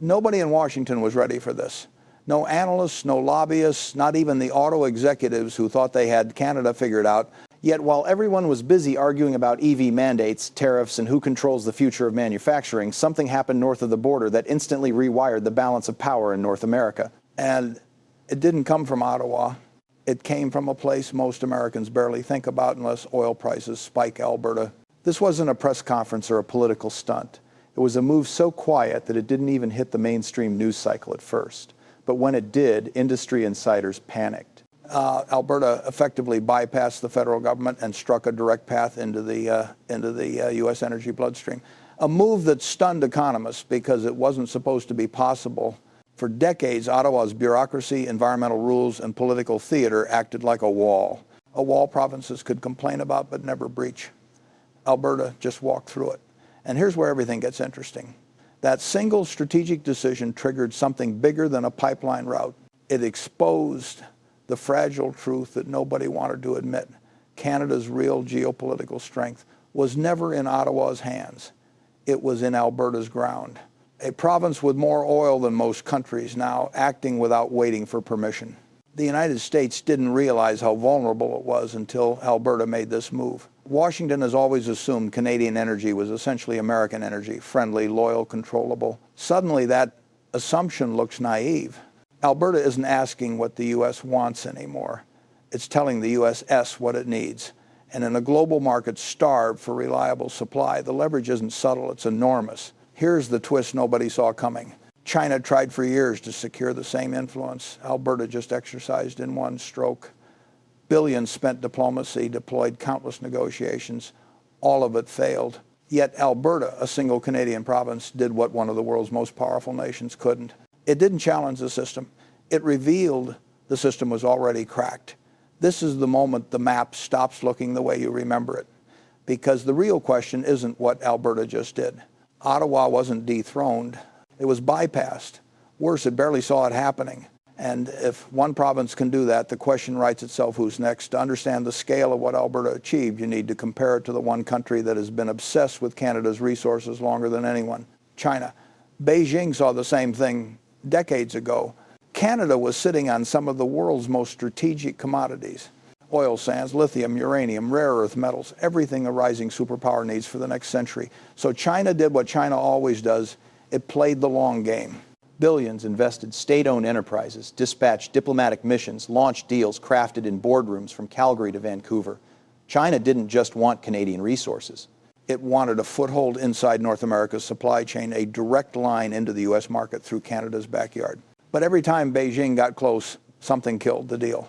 Nobody in Washington was ready for this. No analysts, no lobbyists, not even the auto executives who thought they had Canada figured out. Yet while everyone was busy arguing about EV mandates, tariffs, and who controls the future of manufacturing, something happened north of the border that instantly rewired the balance of power in North America. And it didn't come from Ottawa. It came from a place most Americans barely think about unless oil prices spike, Alberta. This wasn't a press conference or a political stunt. It was a move so quiet that it didn't even hit the mainstream news cycle at first. But when it did, industry insiders panicked. Alberta effectively bypassed the federal government and struck a direct path into the U.S. energy bloodstream. A move that stunned economists because it wasn't supposed to be possible. For decades, Ottawa's bureaucracy, environmental rules, and political theater acted like a wall provinces could complain about but never breach. Alberta just walked through it. And here's where everything gets interesting. That single strategic decision triggered something bigger than a pipeline route. It exposed the fragile truth that nobody wanted to admit. Canada's real geopolitical strength was never in Ottawa's hands. It was in Alberta's ground. A province with more oil than most countries now, acting without waiting for permission. The United States didn't realize how vulnerable it was until Alberta made this move. Washington has always assumed Canadian energy was essentially American energy, friendly, loyal, controllable. Suddenly that assumption looks naive. Alberta isn't asking what the U.S. wants anymore. It's telling the U.S. what it needs. And in a global market starved for reliable supply, the leverage isn't subtle, it's enormous. Here's the twist nobody saw coming. China tried for years to secure the same influence. Alberta just exercised in one stroke. Billions spent diplomacy, deployed countless negotiations. All of it failed. Yet Alberta, a single Canadian province, did what one of the world's most powerful nations couldn't. It didn't challenge the system. It revealed the system was already cracked. This is the moment the map stops looking the way you remember it. Because the real question isn't what Alberta just did. Ottawa wasn't dethroned. It was bypassed. Worse, it barely saw it happening. And if one province can do that, the question writes itself, who's next? To understand the scale of what Alberta achieved, you need to compare it to the one country that has been obsessed with Canada's resources longer than anyone, China. Beijing saw the same thing decades ago. Canada was sitting on some of the world's most strategic commodities. Oil sands, lithium, uranium, rare earth metals, everything a rising superpower needs for the next century. So China did what China always does. It played the long game. Billions invested state-owned enterprises, dispatched diplomatic missions, launched deals crafted in boardrooms from Calgary to Vancouver. China didn't just want Canadian resources. It wanted a foothold inside North America's supply chain, a direct line into the U.S. market through Canada's backyard. But every time Beijing got close, something killed the deal.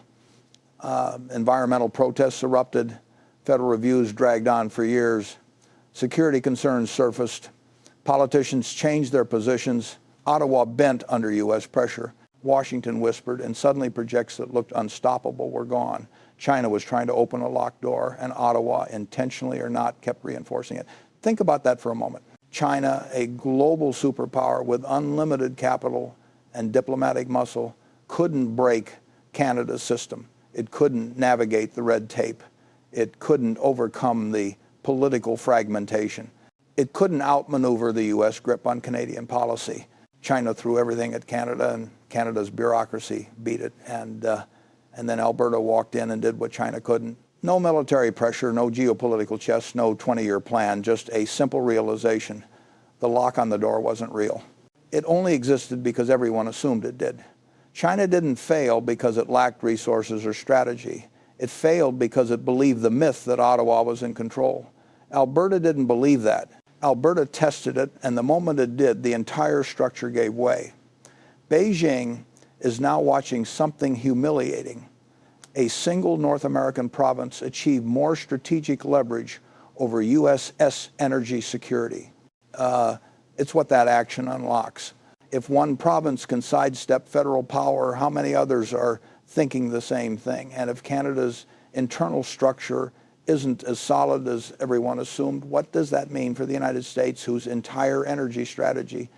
Environmental protests erupted, federal reviews dragged on for years, security concerns surfaced, politicians changed their positions, Ottawa bent under U.S. pressure, Washington whispered, and suddenly projects that looked unstoppable were gone. China was trying to open a locked door, and Ottawa, intentionally or not, kept reinforcing it. Think about that for a moment. China, a global superpower with unlimited capital and diplomatic muscle, couldn't break Canada's system. It couldn't navigate the red tape. It couldn't overcome the political fragmentation. It couldn't outmaneuver the U.S. grip on Canadian policy. China threw everything at Canada, and Canada's bureaucracy beat it. And then Alberta walked in and did what China couldn't. No military pressure, no geopolitical chess, no 20-year plan, just a simple realization. The lock on the door wasn't real. It only existed because everyone assumed it did. China didn't fail because it lacked resources or strategy. It failed because it believed the myth that Ottawa was in control. Alberta didn't believe that. Alberta tested it, and the moment it did, the entire structure gave way. Beijing is now watching something humiliating. A single North American province achieve more strategic leverage over U.S. energy security. It's what that action unlocks. If one province can sidestep federal power, how many others are thinking the same thing? And if Canada's internal structure isn't as solid as everyone assumed, what does that mean for the United States, whose entire energy strategy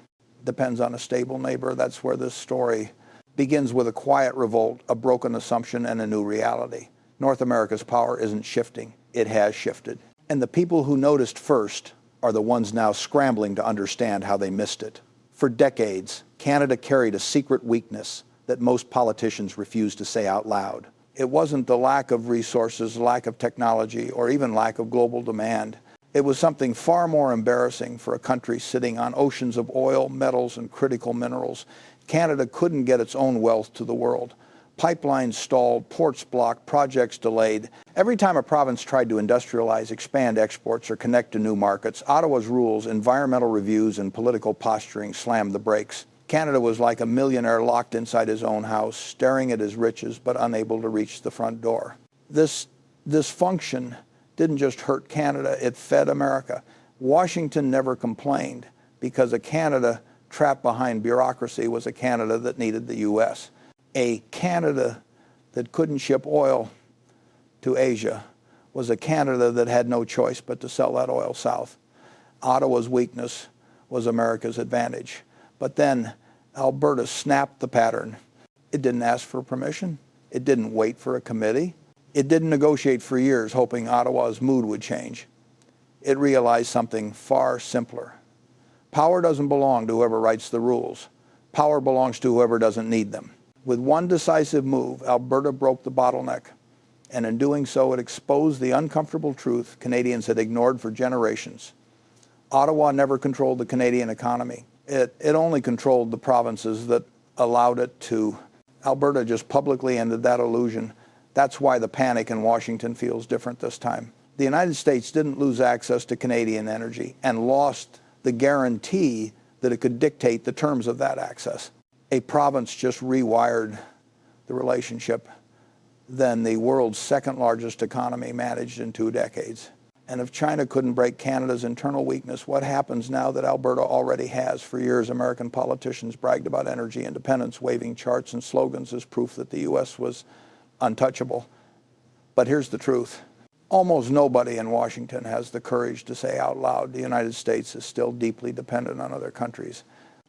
depends on a stable neighbor? That's where this story begins, with a quiet revolt, a broken assumption, and a new reality. North America's power isn't shifting. It has shifted. And the people who noticed first are the ones now scrambling to understand how they missed it. For decades, Canada carried a secret weakness that most politicians refused to say out loud. It wasn't the lack of resources, lack of technology, or even lack of global demand. It was something far more embarrassing for a country sitting on oceans of oil, metals, and critical minerals. Canada couldn't get its own wealth to the world. Pipelines stalled, ports blocked, projects delayed. Every time a province tried to industrialize, expand exports, or connect to new markets, Ottawa's rules, environmental reviews, and political posturing slammed the brakes. Canada was like a millionaire locked inside his own house, staring at his riches but unable to reach the front door. This dysfunction didn't just hurt Canada, it fed America. Washington never complained because a Canada trapped behind bureaucracy was a Canada that needed the U.S. A Canada that couldn't ship oil to Asia was a Canada that had no choice but to sell that oil south. Ottawa's weakness was America's advantage. But then Alberta snapped the pattern. It didn't ask for permission. It didn't wait for a committee. It didn't negotiate for years hoping Ottawa's mood would change. It realized something far simpler. Power doesn't belong to whoever writes the rules. Power belongs to whoever doesn't need them. With one decisive move, Alberta broke the bottleneck. And in doing so, it exposed the uncomfortable truth Canadians had ignored for generations. Ottawa never controlled the Canadian economy. It only controlled the provinces that allowed it to. Alberta just publicly ended that illusion. That's why the panic in Washington feels different this time. The United States didn't lose access to Canadian energy and lost the guarantee that it could dictate the terms of that access. A province just rewired the relationship than the world's second largest economy managed in 2 decades. And if China couldn't break Canada's internal weakness, what happens now that Alberta already has? For years, American politicians bragged about energy independence, waving charts and slogans as proof that the U.S. was untouchable. But here's the truth. Almost nobody in Washington has the courage to say out loud the United States is still deeply dependent on other countries.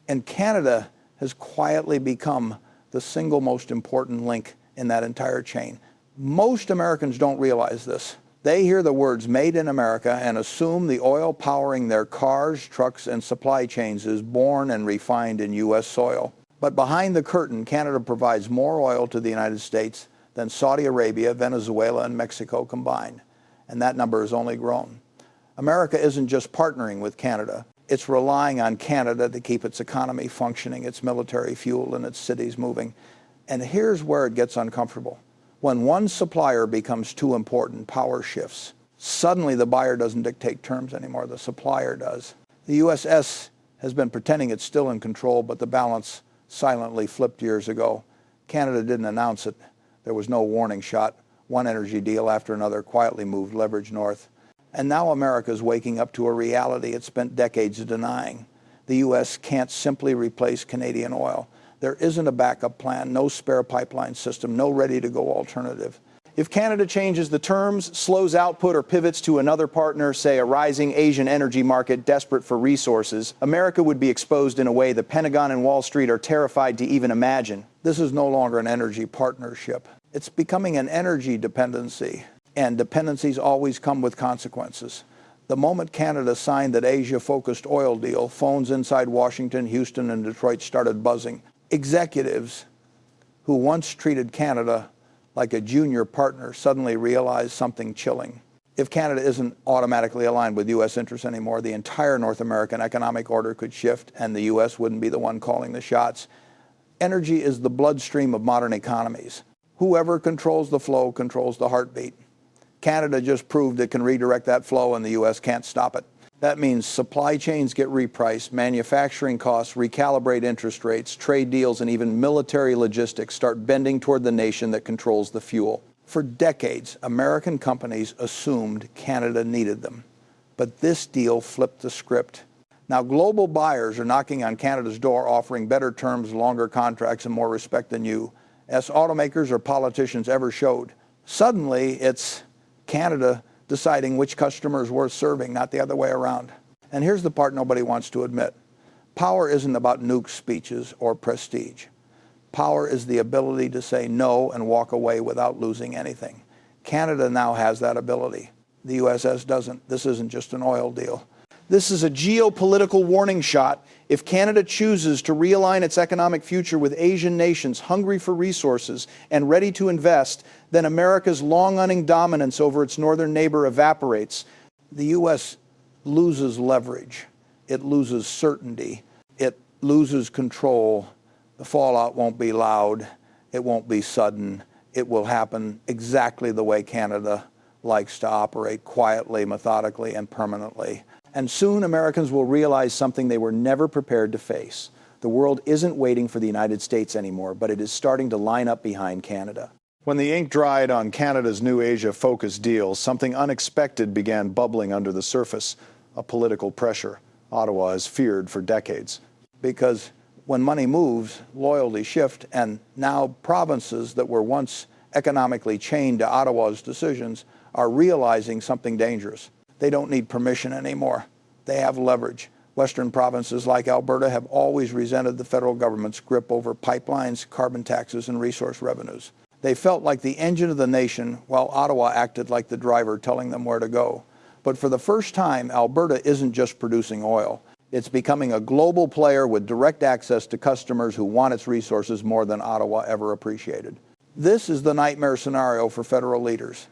And Canada has quietly become the single most important link in that entire chain. Most Americans don't realize this. They hear the words made in America and assume the oil powering their cars, trucks, and supply chains is born and refined in U.S. soil. But behind the curtain, Canada provides more oil to the United States than Saudi Arabia, Venezuela, and Mexico combined. And that number has only grown. America isn't just partnering with Canada. It's relying on Canada to keep its economy functioning, its military fueled, and its cities moving. And here's where it gets uncomfortable. When one supplier becomes too important, power shifts. Suddenly the buyer doesn't dictate terms anymore, the supplier does. The USS has been pretending it's still in control, but the balance silently flipped years ago. Canada didn't announce it. There was no warning shot. One energy deal after another quietly moved leverage north. And now America's waking up to a reality it spent decades denying. The U.S. can't simply replace Canadian oil. There isn't a backup plan, no spare pipeline system, no ready-to-go alternative. If Canada changes the terms, slows output, or pivots to another partner, say a rising Asian energy market desperate for resources, America would be exposed in a way the Pentagon and Wall Street are terrified to even imagine. This is no longer an energy partnership. It's becoming an energy dependency, and dependencies always come with consequences. The moment Canada signed that Asia-focused oil deal, phones inside Washington, Houston, and Detroit started buzzing. Executives who once treated Canada like a junior partner suddenly realized something chilling. If Canada isn't automatically aligned with U.S. interests anymore, the entire North American economic order could shift and the U.S. wouldn't be the one calling the shots. Energy is the bloodstream of modern economies. Whoever controls the flow controls the heartbeat. Canada just proved it can redirect that flow and the U.S. can't stop it. That means supply chains get repriced, manufacturing costs recalibrate, interest rates, trade deals, and even military logistics start bending toward the nation that controls the fuel. For decades, American companies assumed Canada needed them. But this deal flipped the script. Now, global buyers are knocking on Canada's door offering better terms, longer contracts, and more respect than you, as automakers or politicians ever showed. Suddenly, it's Canada deciding which customer is worth serving, not the other way around. And here's the part nobody wants to admit. Power isn't about nuke speeches or prestige. Power is the ability to say no and walk away without losing anything. Canada now has that ability. The USS doesn't. This isn't just an oil deal. This is a geopolitical warning shot. If Canada chooses to realign its economic future with Asian nations hungry for resources and ready to invest, then America's long-running dominance over its northern neighbor evaporates. The U.S. loses leverage. It loses certainty. It loses control. The fallout won't be loud. It won't be sudden. It will happen exactly the way Canada likes to operate, quietly, methodically, and permanently. And soon Americans will realize something they were never prepared to face. The world isn't waiting for the United States anymore, but it is starting to line up behind Canada. When the ink dried on Canada's new Asia-focused deal, something unexpected began bubbling under the surface, a political pressure Ottawa has feared for decades. Because when money moves, loyalties shift, and now provinces that were once economically chained to Ottawa's decisions are realizing something dangerous. They don't need permission anymore. They have leverage. Western provinces like Alberta have always resented the federal government's grip over pipelines, carbon taxes, and resource revenues. They felt like the engine of the nation, while Ottawa acted like the driver telling them where to go. But for the first time, Alberta isn't just producing oil. It's becoming a global player with direct access to customers who want its resources more than Ottawa ever appreciated. This is the nightmare scenario for federal leaders.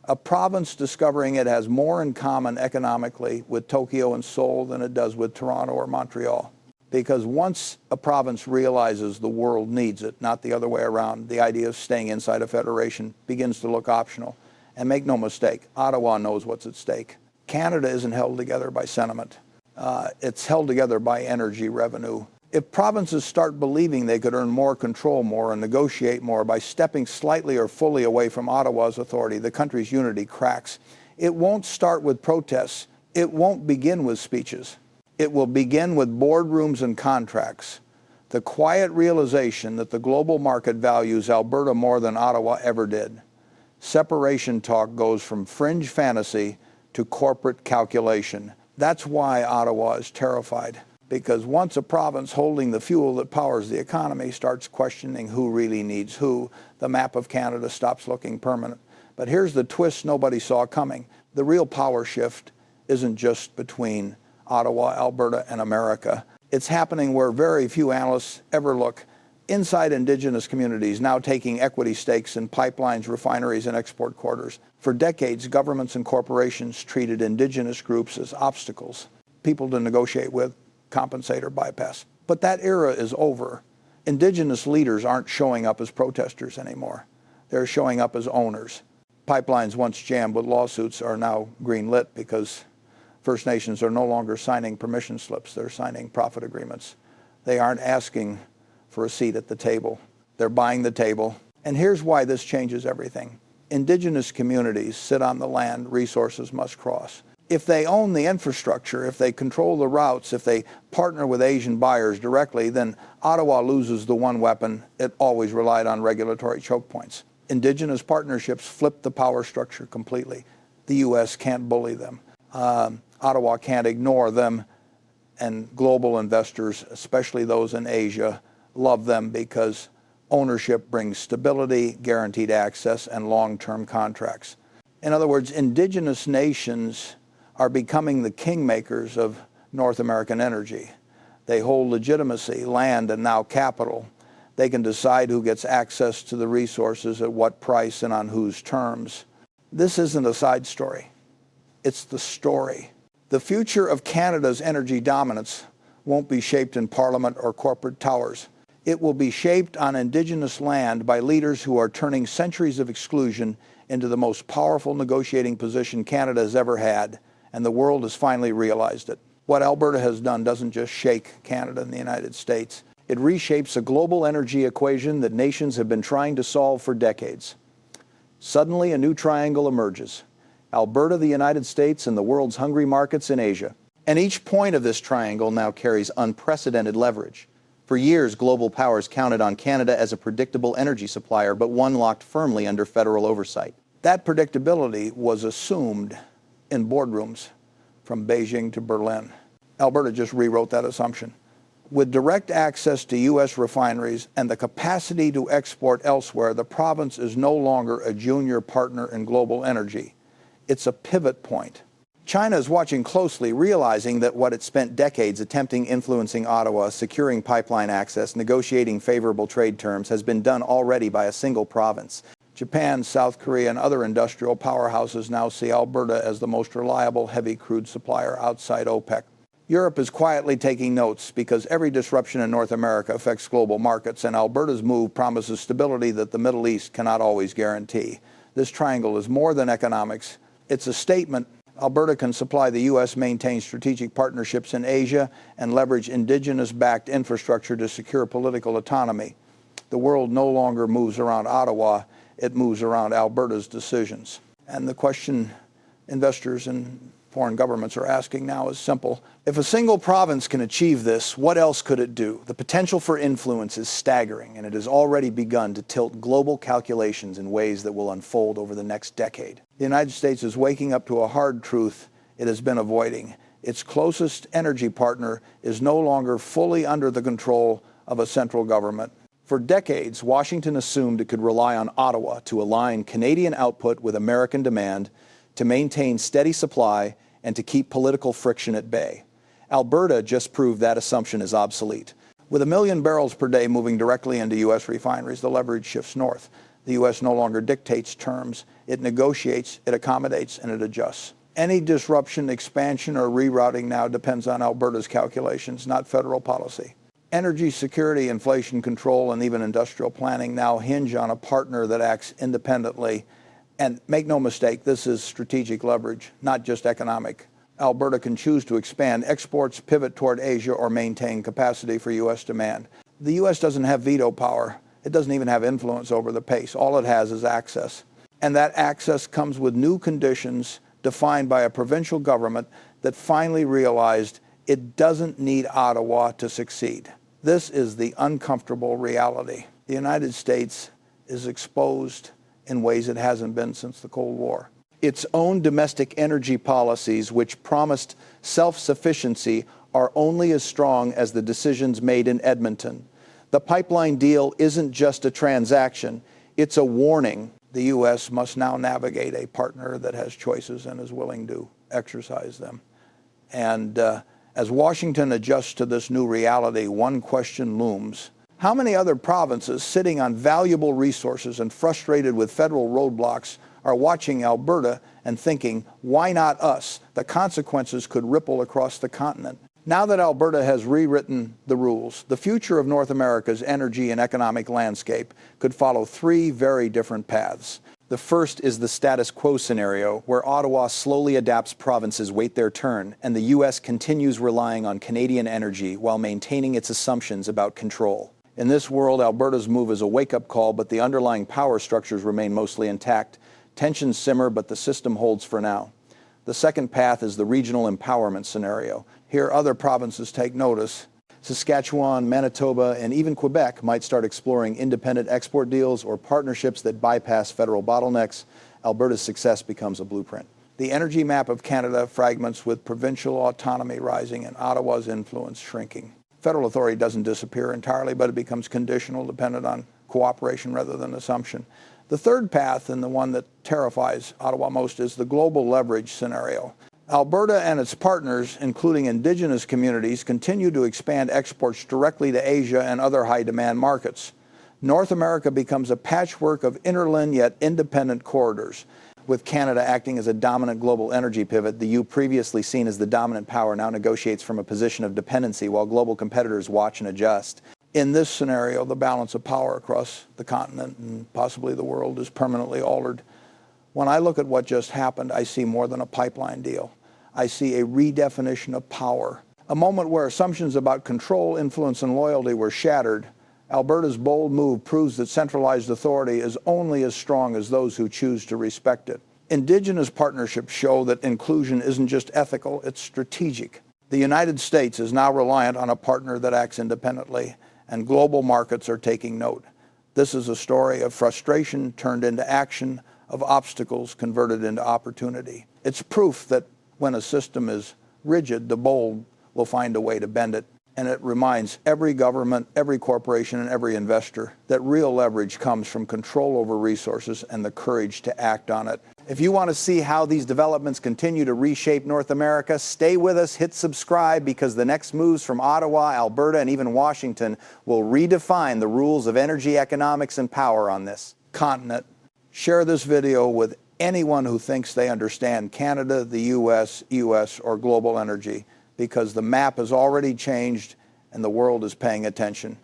A province discovering it has more in common economically with Tokyo and Seoul than it does with Toronto or Montreal. Because once a province realizes the world needs it, not the other way around, the idea of staying inside a federation begins to look optional. And make no mistake, Ottawa knows what's at stake. Canada isn't held together by sentiment. It's held together by energy revenue. If provinces start believing they could earn more, control more, and negotiate more by stepping slightly or fully away from Ottawa's authority, the country's unity cracks. It won't start with protests. It won't begin with speeches. It will begin with boardrooms and contracts. The quiet realization that the global market values Alberta more than Ottawa ever did. Separation talk goes from fringe fantasy to corporate calculation. That's why Ottawa is terrified. Because once a province holding the fuel that powers the economy starts questioning who really needs who, the map of Canada stops looking permanent. But here's the twist nobody saw coming. The real power shift isn't just between Ottawa, Alberta, and America. It's happening where very few analysts ever look. Inside Indigenous communities now taking equity stakes in pipelines, refineries, and export corridors. For decades, governments and corporations treated Indigenous groups as obstacles, people to negotiate with, compensate, or bypass. But that era is over. Indigenous leaders aren't showing up as protesters anymore. They're showing up as owners. Pipelines once jammed with lawsuits are now green-lit because First Nations are no longer signing permission slips. They're signing profit agreements. They aren't asking for a seat at the table. They're buying the table. And here's why this changes everything. Indigenous communities sit on the land resources must cross. If they own the infrastructure, if they control the routes, if they partner with Asian buyers directly, then Ottawa loses the one weapon it always relied on: regulatory choke points. Indigenous partnerships flip the power structure completely. The U.S. can't bully them. Ottawa can't ignore them, and global investors, especially those in Asia, love them because ownership brings stability, guaranteed access, and long-term contracts. In other words, Indigenous nations are becoming the kingmakers of North American energy. They hold legitimacy, land, and now capital. They can decide who gets access to the resources, at what price, and on whose terms. This isn't a side story. It's the story. The future of Canada's energy dominance won't be shaped in Parliament or corporate towers. It will be shaped on Indigenous land by leaders who are turning centuries of exclusion into the most powerful negotiating position Canada has ever had, and the world has finally realized it. What Alberta has done doesn't just shake Canada and the United States. It reshapes a global energy equation that nations have been trying to solve for decades. Suddenly, a new triangle emerges: Alberta, the United States, and the world's hungry markets in Asia. And each point of this triangle now carries unprecedented leverage. For years, global powers counted on Canada as a predictable energy supplier, but one locked firmly under federal oversight. That predictability was assumed in boardrooms from Beijing to Berlin. Alberta just rewrote that assumption. With direct access to U.S. refineries and the capacity to export elsewhere, the province is no longer a junior partner in global energy. It's a pivot point. China is watching closely, realizing that what it spent decades attempting influencing Ottawa, securing pipeline access, negotiating favorable trade terms, has been done already by a single province. Japan, South Korea, and other industrial powerhouses now see Alberta as the most reliable heavy crude supplier outside OPEC. Europe is quietly taking notes because every disruption in North America affects global markets, and Alberta's move promises stability that the Middle East cannot always guarantee. This triangle is more than economics. It's a statement. Alberta can supply the U.S., maintain strategic partnerships in Asia, and leverage indigenous-backed infrastructure to secure political autonomy. The world no longer moves around Ottawa. It moves around Alberta's decisions. And the question investors and foreign governments are asking now is simple. If a single province can achieve this, what else could it do? The potential for influence is staggering, and it has already begun to tilt global calculations in ways that will unfold over the next decade. The United States is waking up to a hard truth it has been avoiding. Its closest energy partner is no longer fully under the control of a central government. For decades, Washington assumed it could rely on Ottawa to align Canadian output with American demand, to maintain steady supply, and to keep political friction at bay. Alberta just proved that assumption is obsolete. With 1 million barrels per day moving directly into U.S. refineries, the leverage shifts north. The U.S. no longer dictates terms. It negotiates, it accommodates, and it adjusts. Any disruption, expansion, or rerouting now depends on Alberta's calculations, not federal policy. Energy security, inflation control, and even industrial planning now hinge on a partner that acts independently. And make no mistake, this is strategic leverage, not just economic. Alberta can choose to expand exports, pivot toward Asia, or maintain capacity for U.S. demand. The U.S. doesn't have veto power. It doesn't even have influence over the pace. All it has is access. And that access comes with new conditions defined by a provincial government that finally realized it doesn't need Ottawa to succeed. This is the uncomfortable reality. The United States is exposed in ways it hasn't been since the Cold War. Its own domestic energy policies, which promised self-sufficiency, are only as strong as the decisions made in Edmonton. The pipeline deal isn't just a transaction, it's a warning. The U.S. must now navigate a partner that has choices and is willing to exercise them. And as Washington adjusts to this new reality, one question looms. How many other provinces sitting on valuable resources and frustrated with federal roadblocks are watching Alberta and thinking, why not us? The consequences could ripple across the continent. Now that Alberta has rewritten the rules, the future of North America's energy and economic landscape could follow 3 very different paths. The first is the status quo scenario, where Ottawa slowly adapts provinces wait their turn, and the U.S. continues relying on Canadian energy while maintaining its assumptions about control. In this world, Alberta's move is a wake-up call, but the underlying power structures remain mostly intact. Tensions simmer, but the system holds for now. The second path is the regional empowerment scenario. Here, other provinces take notice. Saskatchewan, Manitoba, and even Quebec might start exploring independent export deals or partnerships that bypass federal bottlenecks. Alberta's success becomes a blueprint. The energy map of Canada fragments with provincial autonomy rising and Ottawa's influence shrinking. Federal authority doesn't disappear entirely, but it becomes conditional, dependent on cooperation rather than assumption. The third path, and the one that terrifies Ottawa most, is the global leverage scenario. Alberta and its partners, including indigenous communities, continue to expand exports directly to Asia and other high-demand markets. North America becomes a patchwork of interland yet independent corridors. With Canada acting as a dominant global energy pivot, the EU, previously seen as the dominant power, now negotiates from a position of dependency while global competitors watch and adjust. In this scenario, the balance of power across the continent and possibly the world is permanently altered. When I look at what just happened, I see more than a pipeline deal. I see a redefinition of power, a moment where assumptions about control, influence, and loyalty were shattered. Alberta's bold move proves that centralized authority is only as strong as those who choose to respect it. Indigenous partnerships show that inclusion isn't just ethical, it's strategic. The United States is now reliant on a partner that acts independently, and global markets are taking note. This is a story of frustration turned into action, of obstacles converted into opportunity. It's proof that when a system is rigid, the bold will find a way to bend it. And it reminds every government, every corporation, and every investor that real leverage comes from control over resources and the courage to act on it. If you want to see how these developments continue to reshape North America, stay with us, hit subscribe, because the next moves from Ottawa, Alberta, and even Washington will redefine the rules of energy economics and power on this continent. Share this video with anyone who thinks they understand Canada, the US, or global energy, because the map has already changed and the world is paying attention.